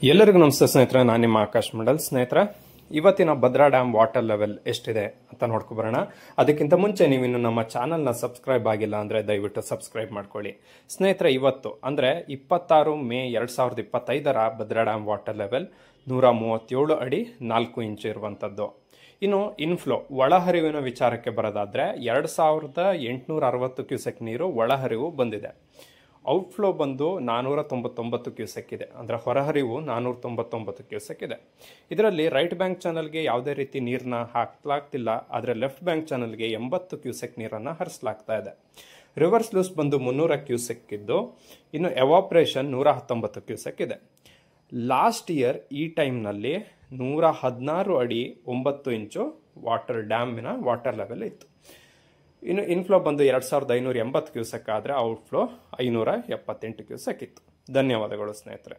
ಎಲ್ಲರಿಗೂ ನಮಸ್ತೆ ಸ್ನೇಹಿತರೆ, ನಾನು ನಿಮ್ಮ ಆಕಾಶ್ ಮಂಡಲ್. ಸ್ನೇಹಿತರೆ, ಇವತ್ತಿನ ಭದ್ರಾ ಡ್ಯಾಮ್ ವಾಟರ್ ಲೆವೆಲ್ ಎಷ್ಟಿದೆ ಅಂತ ನೋಡ್ಕೊಬರೋಣ. ಅದಕ್ಕಿಂತ ಮುಂಚೆ ನೀವಿನ್ನು ನಮ್ಮ ಚಾನಲ್ನ ಸಬ್ಸ್ಕ್ರೈಬ್ ಆಗಿಲ್ಲ ಅಂದರೆ ದಯವಿಟ್ಟು ಸಬ್ಸ್ಕ್ರೈಬ್ ಮಾಡ್ಕೊಳ್ಳಿ. ಸ್ನೇಹಿತರೆ, ಇವತ್ತು ಅಂದರೆ 26 May 2025 Bhadra dam water level 137 ಅಡಿ 4 ಇಂಚು ಇರುವಂಥದ್ದು. ಇನ್ನು ಇನ್ಫ್ಲೋ ಒಳಹರಿವಿನ ವಿಚಾರಕ್ಕೆ ಬರೋದಾದರೆ 2860 ಕ್ಯೂಸೆಕ್ ನೀರು ಒಳಹರಿವು ಬಂದಿದೆ. ಔಟ್ಫ್ಲೋ ಬಂದು 499 ಕ್ಯೂಸೆಕ್ ಇದೆ, ಅಂದರೆ ಹೊರಹರಿವು 499 ಕ್ಯೂಸೆಕ್ ಇದೆ. ಇದರಲ್ಲಿ ರೈಟ್ ಬ್ಯಾಂಕ್ ಚಾನಲ್ಗೆ ಯಾವುದೇ ರೀತಿ ನೀರನ್ನ ಹಾಕಲಾಗ್ತಿಲ್ಲ, ಆದರೆ ಲೆಫ್ಟ್ ಬ್ಯಾಂಕ್ ಚಾನಲ್ಗೆ 80 ಕ್ಯೂಸೆಕ್ ನೀರನ್ನು ಹರಿಸಲಾಗ್ತಾ ಇದೆ. ರಿವರ್ಸ್ ಲೂಸ್ ಬಂದು 300 ಕ್ಯೂಸೆಕ್ ಇದ್ದು, ಇನ್ನು ಎವಾಪ್ರೇಷನ್ 119 ಕ್ಯೂಸೆಕ್ ಇದೆ. ಲಾಸ್ಟ್ ಇಯರ್ ಈ ಟೈಮ್ನಲ್ಲಿ 116 ಅಡಿ 9 ಇಂಚು ವಾಟರ್ ಡ್ಯಾಮಿನ ವಾಟರ್ ಲೆವೆಲ್ ಇತ್ತು. ಇನ್ನು ಇನ್ಫ್ಲೋ ಬಂದು 2580 ಕ್ಯೂಸೆಕ್ ಆದರೆ ಔಟ್ಫ್ಲೋ 578 ಕ್ಯೂಸೆಕ್ ಇತ್ತು. ಧನ್ಯವಾದಗಳು ಸ್ನೇಹಿತರೆ.